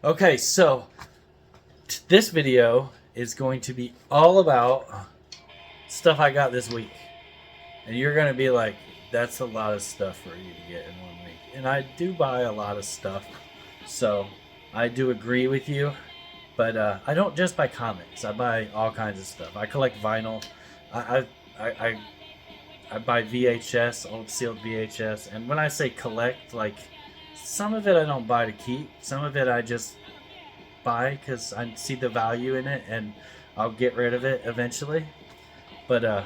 Okay, so this video is going to be all about stuff I got this week. And you're going to be like, that's a lot of stuff for you to get in 1 week. And I do buy a lot of stuff. So I do agree with you. But I don't just buy comics. I buy all kinds of stuff. I collect vinyl. I buy VHS, old sealed VHS. And when I say collect, like, some of it I don't buy to keep. Some of it I just buy because I see the value in it and I'll get rid of it eventually. But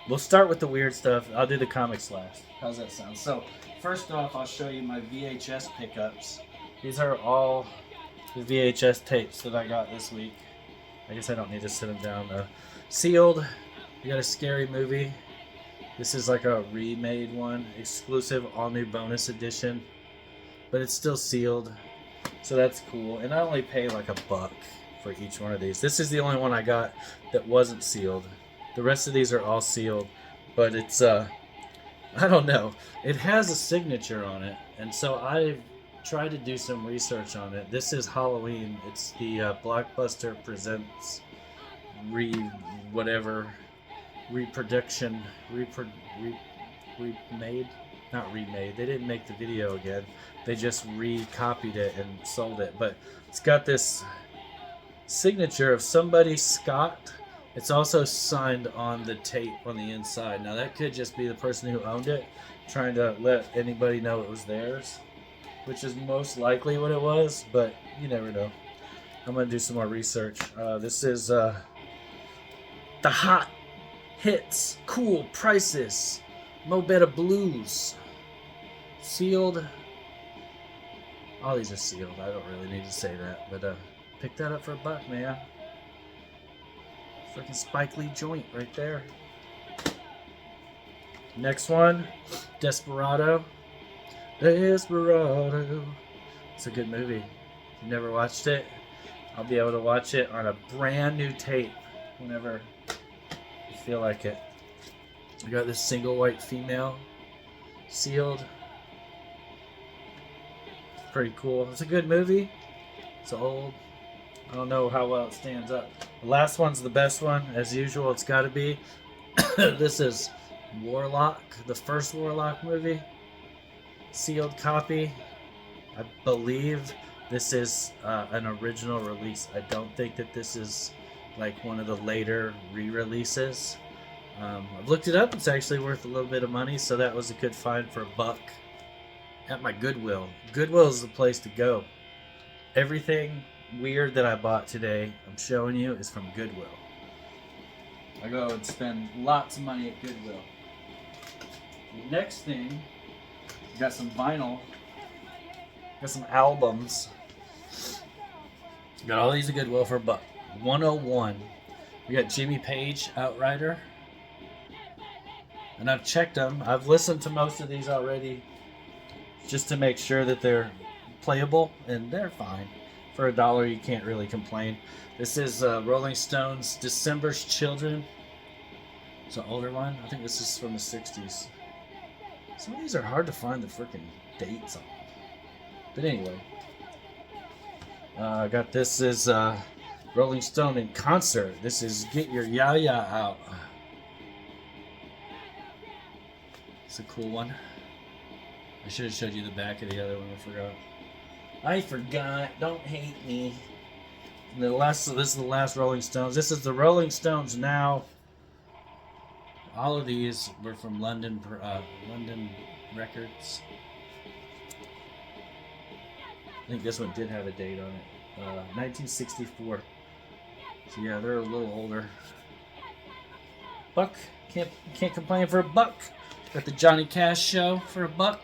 we'll start with the weird stuff. I'll do the comics last. How's that sound? So first off, I'll show you my VHS pickups. These are all the VHS tapes that I got this week. I guess I don't need to sit them down. Sealed. We got a Scary Movie. This is like a remade one, exclusive, all new bonus edition, but it's still sealed, so that's cool. And I only pay like $1 for each one of these. This is the only one I got that wasn't sealed. The rest of these are all sealed, but it's I don't know. It has a signature on it, and so I've tried to do some research on it. This is Halloween. It's the Blockbuster Presents remade, not remade. They didn't make the video again. They just recopied it and sold it. But it's got this signature of somebody, Scott. It's also signed on the tape on the inside. Now that could just be the person who owned it, trying to let anybody know it was theirs, which is most likely what it was, but you never know. I'm gonna do some more research. This is the hot hits, cool prices, Mo Better Blues. Sealed. All these are sealed. I don't really need to say that, but pick that up for $1, man. Freaking Spike Lee joint right there. Next one, Desperado. Desperado. It's a good movie. If you never watched it, I'll be able to watch it on a brand new tape whenever you feel like it. I got this Single White Female, sealed. Pretty cool. It's a good movie. It's old. I don't know how well it stands up. The last one's the best one, as usual. It's got to be. This is Warlock, the first Warlock movie. Sealed copy. I believe this is an original release. I don't think that this is like one of the later re-releases. I've looked it up. It's actually worth a little bit of money, so that was a good find for $1 at my Goodwill. Goodwill is the place to go. Everything weird that I bought today, I'm showing you, is from Goodwill. I go and spend lots of money at Goodwill. The next thing, got some vinyl, got some albums. Got all these at Goodwill for $1. 101. We got Jimmy Page, Outrider. And I've checked them. I've listened to most of these already just to make sure that they're playable, and they're fine. For $1, you can't really complain. This is Rolling Stones' December's Children. It's an older one. I think this is from the 60s. Some of these are hard to find the freaking dates on. But anyway. I got this is Rolling Stone in concert. This is Get Your Ya-Ya Out. It's a cool one. I should have showed you the back of the other one. I forgot. Don't hate me. And so this is the last Rolling Stones. This is the Rolling Stones Now. All of these were from London Records. I think this one did have a date on it. 1964. So yeah, they're a little older. $1. Can't complain for $1. Got the Johnny Cash Show for $1.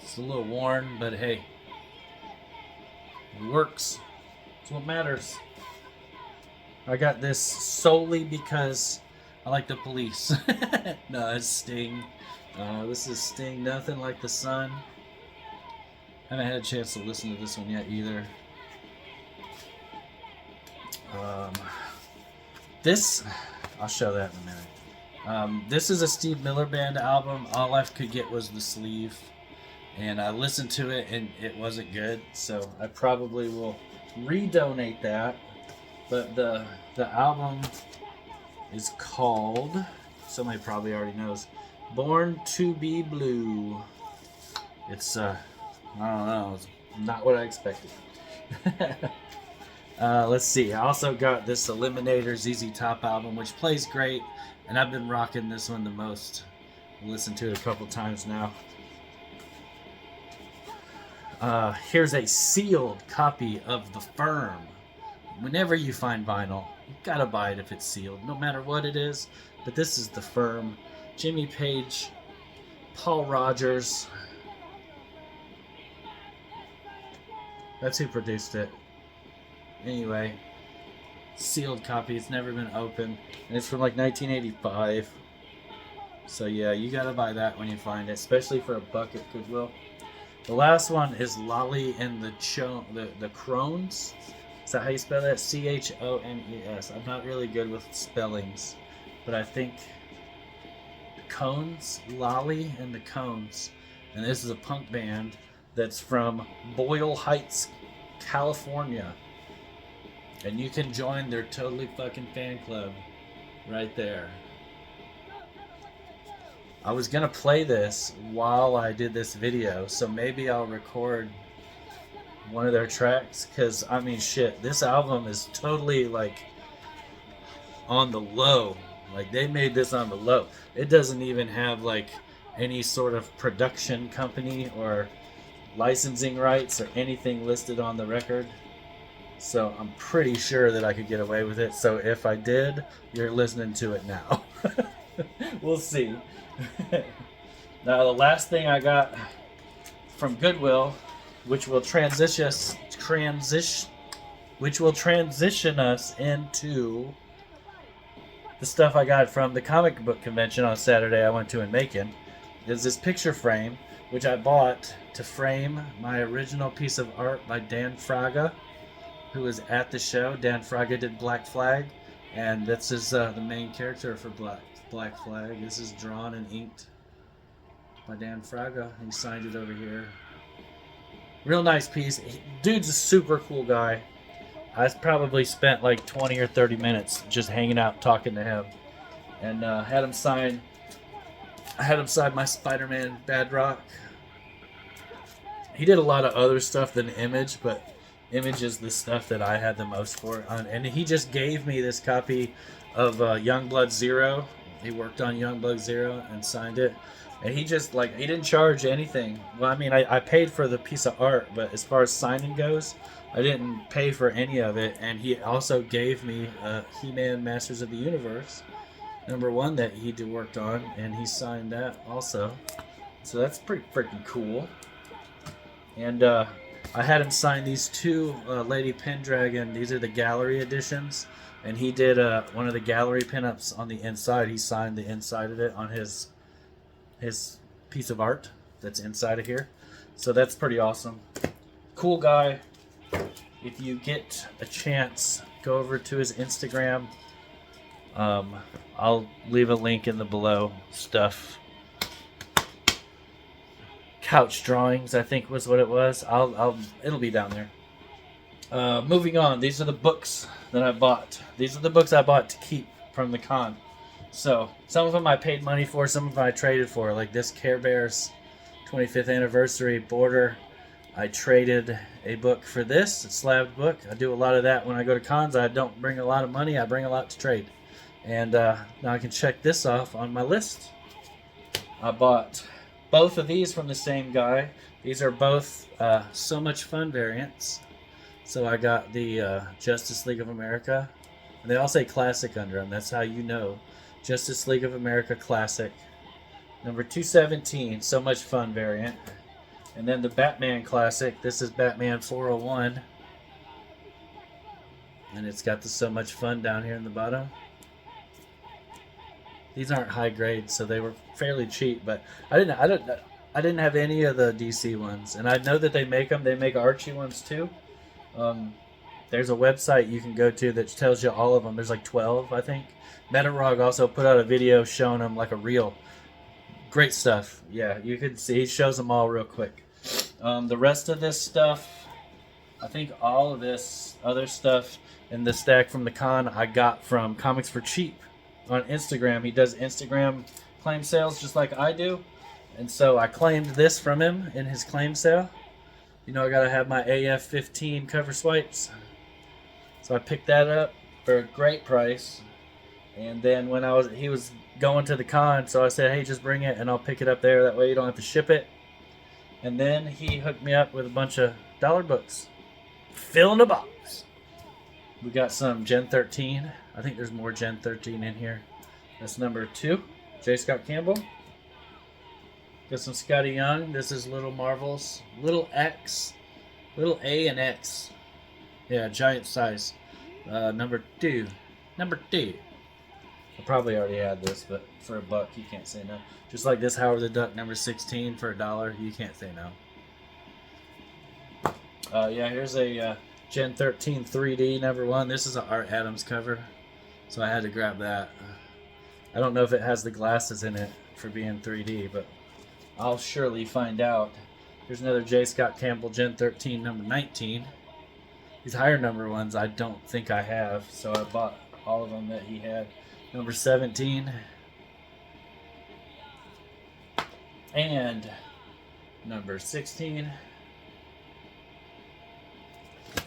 It's a little worn, but hey, it works. That's what matters. I got this solely because I like the Police. No, it's Sting. This is Sting, Nothing Like the Sun. I haven't had a chance to listen to this one yet either. This, I'll show that in a minute. This is a Steve Miller Band album. All I could get was the sleeve. and I listened to it and it wasn't good, so I probably will redonate that. But the album is called, somebody probably already knows, Born to Be Blue. It's I don't know, it's not what I expected. Let's see. I also got this Eliminator ZZ Top album, which plays great, and I've been rocking this one the most. I listened to it a couple times now. Here's a sealed copy of The Firm. Whenever you find vinyl, you gotta buy it if it's sealed, no matter what it is. But this is The Firm. Jimmy Page, Paul Rogers. That's who produced it. Anyway, sealed copy. It's never been opened, and it's from like 1985. So yeah, you gotta buy that when you find it, especially for $1 at Goodwill. The last one is Lolly and the Crones. Is that how you spell that? Chones. I'm not really good with spellings, but I think Cones, Lolly and the Cones. And this is a punk band that's from Boyle Heights, California. And you can join their totally fucking fan club right there. I was gonna play this while I did this video, so maybe I'll record one of their tracks, because I mean shit, this album is totally like on the low. Like they made this on the low. It doesn't even have like any sort of production company or licensing rights or anything listed on the record. So I'm pretty sure that I could get away with it. So if I did, you're listening to it now. We'll see. Now the last thing I got from Goodwill, which will transition us into the stuff I got from the comic book convention on Saturday I went to in Macon, is this picture frame, which I bought to frame my original piece of art by Dan Fraga, who was at the show. Dan Fraga did Black Flag, and this is the main character for Black Flag. This is drawn and inked by Dan Fraga. He signed it over here. Real nice piece. Dude's a super cool guy. I probably spent like 20 or 30 minutes just hanging out talking to him, and had him sign my Spider-Man Bad Rock. He did a lot of other stuff than Image, but Image is the stuff that I had the most for. And he just gave me this copy of Youngblood Zero. He worked on Youngblood Zero and signed it. And he just, like, he didn't charge anything. Well, I mean, I paid for the piece of art, but as far as signing goes, I didn't pay for any of it. And he also gave me He-Man Masters of the Universe #1 that he worked on, and he signed that also. So that's pretty freaking cool. And I had him sign these two Lady Pendragon. These are the gallery editions. And he did one of the gallery pinups on the inside. He signed the inside of it on his piece of art that's inside of here. So that's pretty awesome. Cool guy. If you get a chance, go over to his Instagram. I'll leave a link in the below stuff. Couch Drawings, I think was what it was. It'll be down there. Moving on, these are the books that I bought. These are the books I bought to keep from the con. So some of them I paid money for, some of them I traded for. Like this Care Bears 25th anniversary border, I traded a book for this, a slabbed book. I do a lot of that when I go to cons. I don't bring a lot of money, I bring a lot to trade. And now I can check this off on my list. I bought both of these from the same guy. These are both So Much Fun variants. So I got the Justice League of America. And they all say Classic under them. That's how you know. Justice League of America Classic. Number 217, So Much Fun variant. And then the Batman Classic. This is Batman 401. And it's got the So Much Fun down here in the bottom. These aren't high grade, so they were fairly cheap. But I didn't have any of the DC ones, and I know that they make them. They make Archie ones too. There's a website you can go to that tells you all of them. There's like 12, I think. Metarog also put out a video showing them like a reel. Great stuff. Yeah, you can see he shows them all real quick. The rest of this stuff, I think all of this other stuff in the stack from the con I got from Comics for Cheap on Instagram. He does Instagram claim sales just like I do. And so I claimed this from him in his claim sale. You know, I gotta have my AF-15 cover swipes. So I picked that up for a great price. And then when he was going to the con, so I said, hey, just bring it and I'll pick it up there. That way you don't have to ship it. And then he hooked me up with a bunch of dollar books. Fill in the box. We got some Gen 13. I think there's more Gen 13 in here. That's number 2. J. Scott Campbell. Got some Scotty Young. This is Little Marvels. Little X. Little A and X. Yeah, giant size. Number 2. Number 2. I probably already had this, but for $1, you can't say no. Just like this Howard the Duck number 16 for $1, you can't say no. Yeah, here's a Gen 13 3D number 1. This is an Art Adams cover, so I had to grab that. I don't know if it has the glasses in it for being 3D, but I'll surely find out. Here's another J. Scott Campbell Gen 13 number 19. These higher number ones I don't think I have, so I bought all of them that he had. Number 17. And number 16. That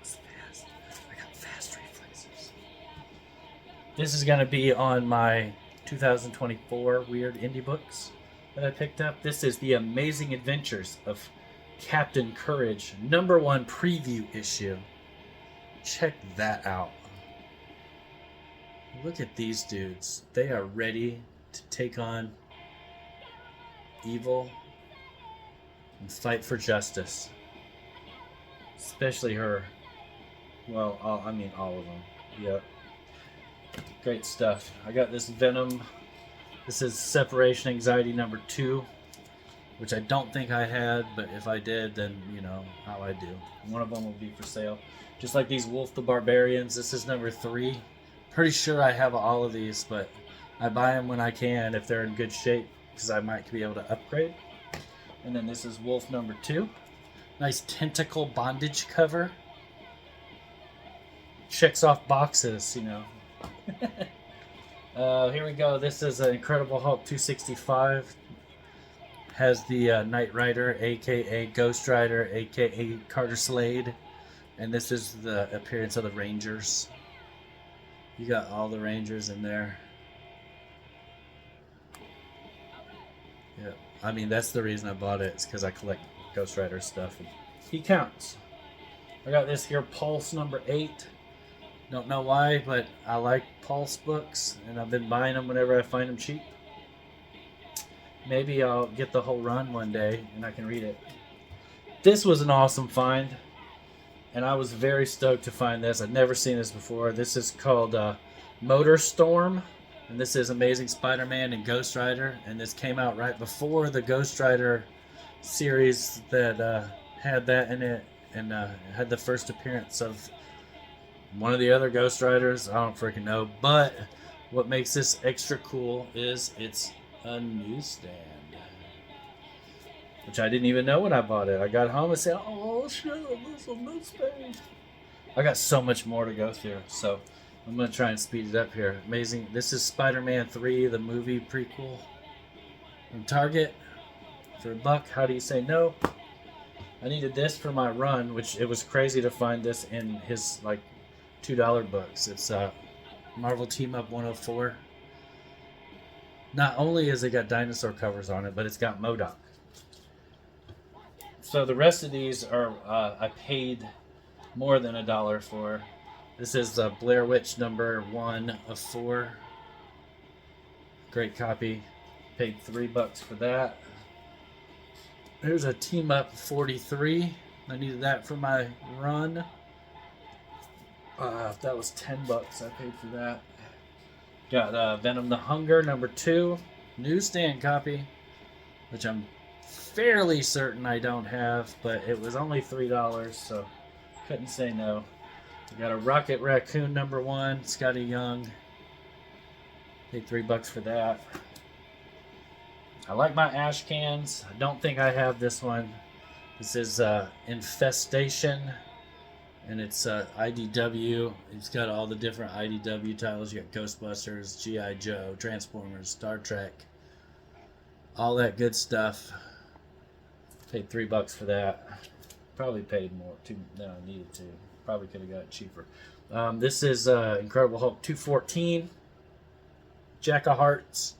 was fast. I got fast reflexes. This is going to be on my 2024 Weird Indie Books that I picked up. This is The Amazing Adventures of Captain Courage, number 1 preview issue. Check that out. Look at these dudes. They are ready to take on evil and fight for justice. Especially her. Well, all of them. Yep. Great stuff. I got this Venom. This is Separation Anxiety number 2, which I don't think I had, but if I did, then you know how I do. One of them will be for sale. Just like these Wolf the Barbarians. This is number 3. Pretty sure I have all of these, but I buy them when I can if they're in good shape, because I might be able to upgrade. And then this is Wolf number 2. Nice tentacle bondage cover. Checks off boxes, you know. Here we go. This is an Incredible Hulk 265. Has the Knight Rider, aka Ghost Rider, aka Carter Slade. And this is the appearance of the Rangers. You got all the Rangers in there. Yeah, I mean, that's the reason I bought it. It's because I collect Ghost Rider stuff. And he counts. I got this here, Pulse number 8. Don't know why, but I like Pulse books, and I've been buying them whenever I find them cheap. Maybe I'll get the whole run one day, and I can read it. This was an awesome find. And I was very stoked to find this. I'd never seen this before. This is called Motor Storm. And this is Amazing Spider-Man and Ghost Rider. And this came out right before the Ghost Rider series that had that in it. And had the first appearance of one of the other Ghost Riders. I don't freaking know. But what makes this extra cool is it's a newsstand. Which I didn't even know when I bought it. I got home and said, oh shit, this is newsstand. I got so much more to go through, so I'm going to try and speed it up here. Amazing. This is Spider-Man 3, the movie prequel. From Target. For $1, how do you say no? I needed this for my run, which it was crazy to find this in his like $2 books. It's Marvel Team Up 104. Not only has it got dinosaur covers on it, but it's got MODOK. So the rest of these are I paid more than $1 for. This is Blair Witch number 1 of 4. Great copy. Paid $3 for that. There's a Team Up 43. I needed that for my run. That was $10. I paid for that. Got Venom the Hunger number 2. Newsstand copy, which I'm fairly certain I don't have, but it was only $3, so couldn't say no. I got a Rocket Raccoon number 1, Scotty Young. Paid $3 for that. I like my ash cans. I don't think I have this one. This is Infestation, and it's IDW. It's got all the different IDW titles. You got Ghostbusters, G.I. Joe, Transformers, Star Trek, all that good stuff. Paid $3 for that. Probably paid more than I needed to. Probably could have got it cheaper. This is Incredible Hulk 214. Jack of Hearts.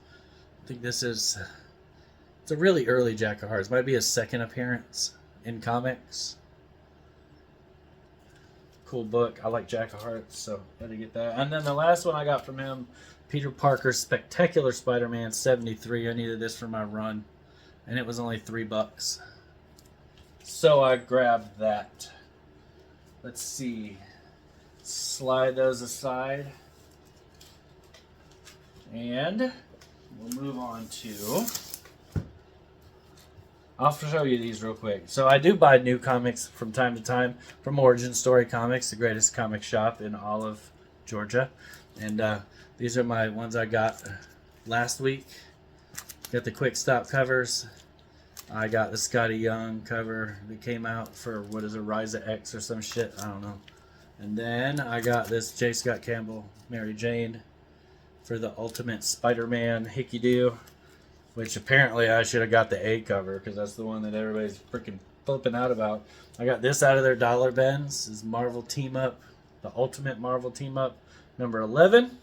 I think this is... It's a really early Jack of Hearts. Might be his second appearance in comics. Cool book. I like Jack of Hearts, so had to get that. And then the last one I got from him, Peter Parker's Spectacular Spider-Man 73. I needed this for my run, and it was only $3. So I grabbed that. Let's see. Slide those aside. And we'll move on to... I'll show you these real quick. So I do buy new comics from time to time from Origin Story Comics, the greatest comic shop in all of Georgia. And these are my ones I got last week. Got the Quick Stop covers. I got the Scotty Young cover that came out for, what is it, Ryza X or some shit. I don't know. And then I got this J. Scott Campbell, Mary Jane for the Ultimate Spider-Man Hickey-Doo. Which apparently I should have got the A cover because that's the one that everybody's freaking flipping out about. I got this out of their dollar bins. This is Marvel Team Up, the Ultimate Marvel Team Up number 11.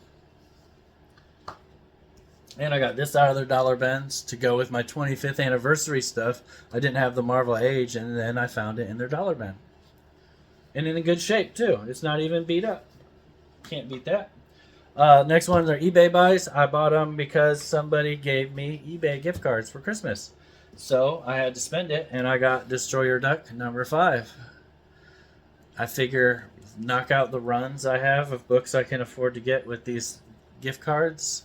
And I got this out of their dollar bins to go with my 25th anniversary stuff. I didn't have the Marvel Age, and then I found it in their dollar bin. And in a good shape too. It's not even beat up. Can't beat that. Next ones are eBay buys. I bought them because somebody gave me eBay gift cards for Christmas. So I had to spend it, and I got Destroyer Duck number 5. I figure knock out the runs I have of books I can afford to get with these gift cards.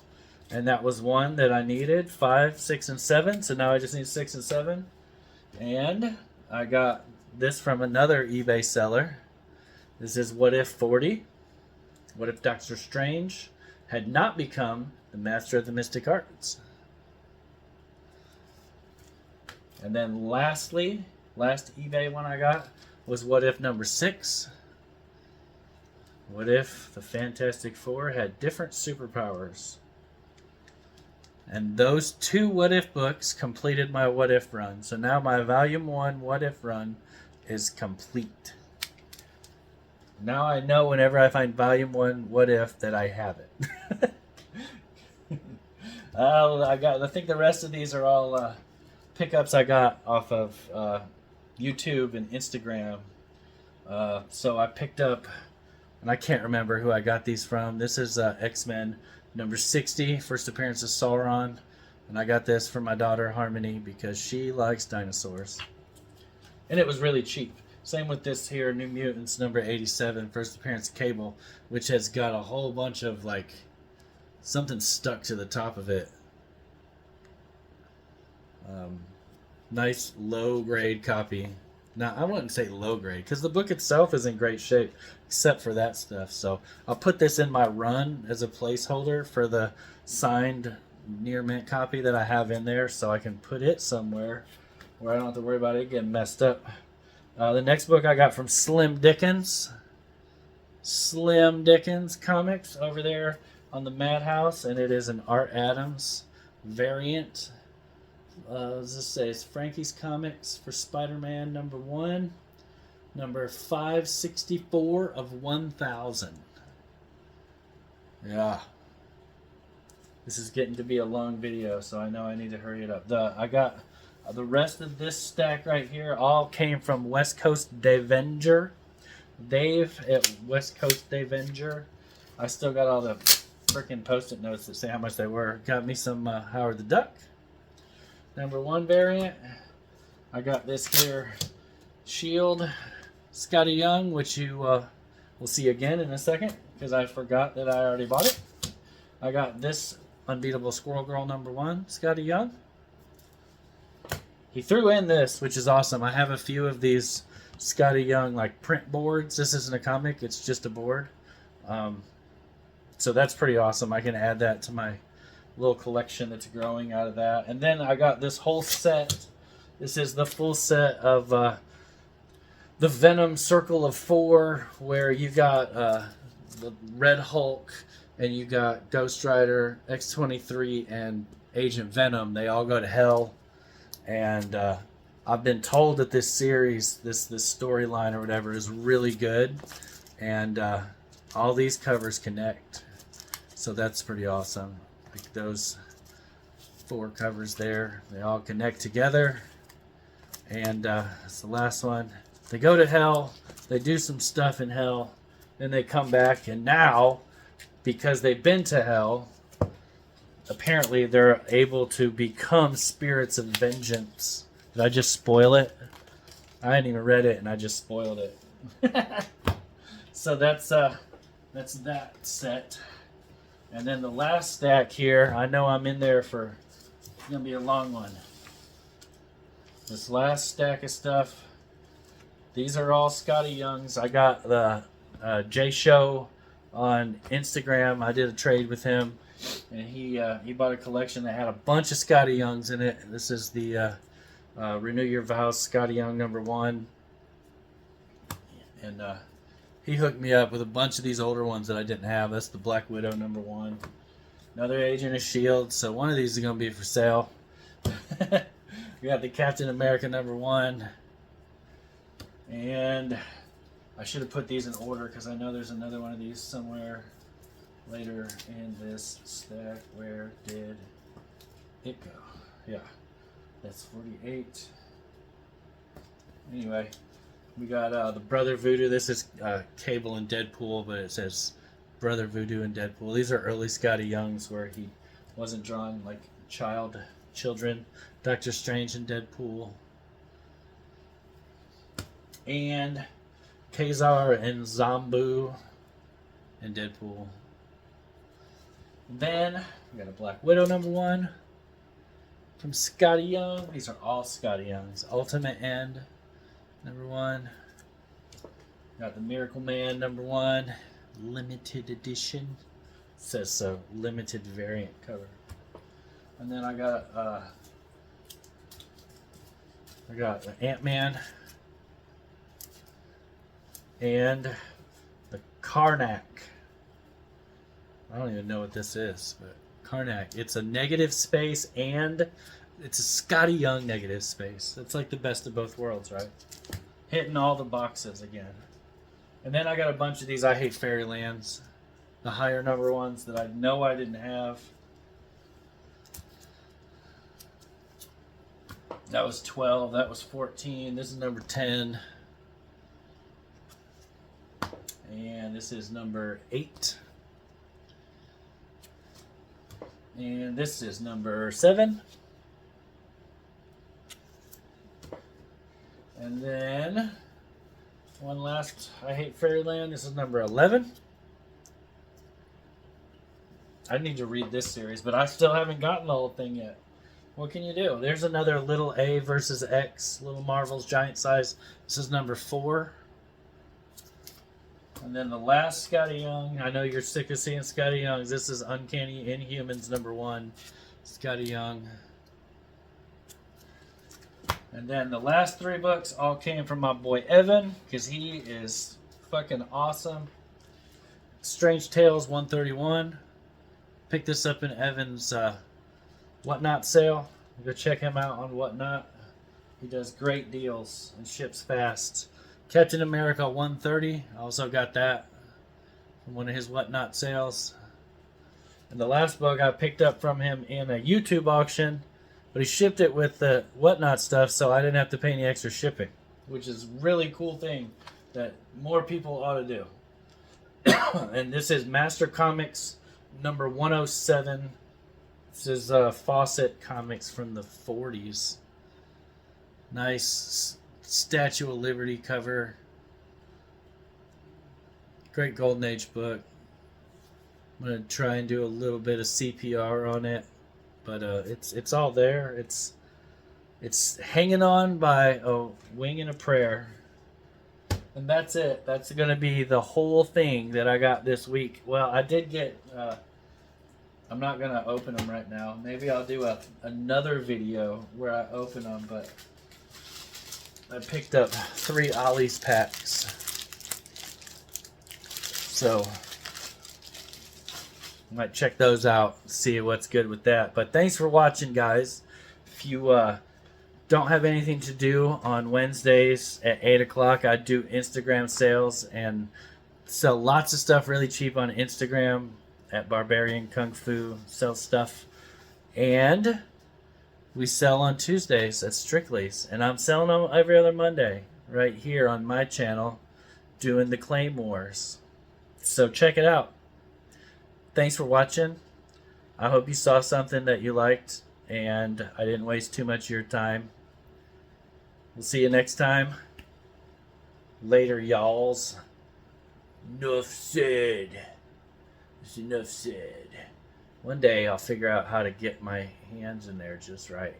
And that was one that I needed, 5, 6, and 7. So now I just need 6 and 7. And I got this from another eBay seller. This is What If 40. What if Doctor Strange had not become the Master of the Mystic Arts? And then lastly, last eBay one I got was What If number 6. What if the Fantastic Four had different superpowers? And those 2 What If books completed my What If run. So now my Volume 1 What If run is complete. Now I know whenever I find Volume 1 What If that I have it. I think the rest of these are all pickups I got off of YouTube and Instagram. So I picked up, and I can't remember who I got these from. This is X-Men number 60, first appearance of Sauron. And I got this for my daughter Harmony because she likes dinosaurs. And it was really cheap. Same with this here, New Mutants number 87, first appearance of Cable, which has got a whole bunch of, like, something stuck to the top of it. Nice low-grade copy. Now, I wouldn't say low-grade, because the book itself is in great shape, except for that stuff. So I'll put this in my run as a placeholder for the signed near-mint copy that I have in there, so I can put it somewhere where I don't have to worry about it getting messed up. The next book I got from Slim Dickens. Slim Dickens Comics over there on the Madhouse, and it is an Art Adams variant. What does this say? It's Frankie's Comics for Spider-Man number 1. Number 564 of 1000. Yeah. This is getting to be a long video, so I know I need to hurry it up. I got... The rest of this stack right here all came from West Coast Davenger. Dave at West Coast Davenger. I still got all the freaking post-it notes that say how much they were. Got me some Howard the Duck. Number 1 variant. I got this here Shield Scotty Young, which you will see again in a second because I forgot that I already bought it. I got this Unbeatable Squirrel Girl number 1, Scotty Young. He threw in this, which is awesome. I have a few of these Scotty Young like print boards. This isn't a comic, it's just a board. So that's pretty awesome. I can add that to my little collection that's growing out of that. And then I got this whole set. This is the full set of the Venom Circle of 4, where you got the Red Hulk, and you got Ghost Rider, X-23, and Agent Venom. They all go to hell. And I've been told that this series, this storyline or whatever, is really good. And all these covers connect. So that's pretty awesome. Like those 4 covers there, they all connect together. And it's the last one. They go to hell, they do some stuff in hell, then they come back, and now, because they've been to hell, apparently they're able to become spirits of vengeance. Did I just spoil it? I hadn't even read it, and I just spoiled it. So that's that set. And then the last stack here, I know I'm in there for, it's going to be a long one. This last stack of stuff, these are all Scotty Youngs. I got the J Show on Instagram. I did a trade with him, and he bought a collection that had a bunch of Scotty Youngs in it. This is the Renew Your Vows Scotty Young #1. And he hooked me up with a bunch of these older ones that I didn't have. That's the Black Widow #1. Another Agent of S.H.I.E.L.D. So one of these is going to be for sale. We got the Captain America #1. And I should have put these in order because I know there's another one of these somewhere later in this stack. Where did it go? Yeah, that's 48. Anyway, we got the Brother Voodoo. This is Cable and Deadpool, but it says Brother Voodoo and Deadpool. These are early Scotty Youngs where he wasn't drawn like children. Doctor Strange and Deadpool. And Kazar and Zambu and Deadpool. Then we got a Black Widow #1 from Scotty Young. These are all Scotty Youngs. Ultimate End #1. Got the Miracle Man #1, limited edition. It says so, limited variant cover. And then I got the Ant-Man and the Karnak. I don't even know what this is, but Karnak. It's a negative space and it's a Scotty Young negative space. It's like the best of both worlds, right? Hitting all the boxes again. And then I got a bunch of these I Hate Fairylands. The higher number ones that I know I didn't have. That was 12. That was 14. This is number 10. And this is number 8. And this is number 7. And then one last I Hate Fairyland. This is number 11. I need to read this series, but I still haven't gotten the whole thing yet. What can you do? There's another Little A versus X, Little Marvel's Giant Size. This is number 4. And then the last Scotty Young. I know you're sick of seeing Scotty Youngs. This is Uncanny Inhumans #1. Scotty Young. And then the last 3 books all came from my boy Evan, because he is fucking awesome. Strange Tales 131. Picked this up in Evan's Whatnot sale. Go check him out on Whatnot. He does great deals and ships fast. Captain America 130. I also got that from one of his Whatnot sales. And the last book I picked up from him in a YouTube auction, but he shipped it with the Whatnot stuff, so I didn't have to pay any extra shipping, which is a really cool thing that more people ought to do. And this is Master Comics number 107. This is Fawcett Comics from the 40s. Nice Statue of Liberty cover. Great Golden Age book. I'm going to try and do a little bit of CPR on it. But it's all there. It's hanging on by a wing and a prayer. And that's it. That's going to be the whole thing that I got this week. Well, I did get I'm not gonna open them right now. Maybe I'll do another video where I open them, but I picked up 3 Ollie's packs. So I might check those out, see what's good with that. But thanks for watching, guys. If you don't have anything to do on Wednesdays at 8 o'clock, I do Instagram sales and sell lots of stuff really cheap on Instagram at Barbarian Kung Fu. Sell stuff. And we sell on Tuesdays at Strictly's. And I'm selling them every other Monday right here on my channel doing the Claymores. So check it out. Thanks for watching. I hope you saw something that you liked and I didn't waste too much of your time. We'll see you next time. Later, y'alls. Enough said. It's enough said. One day I'll figure out how to get my hands in there just right.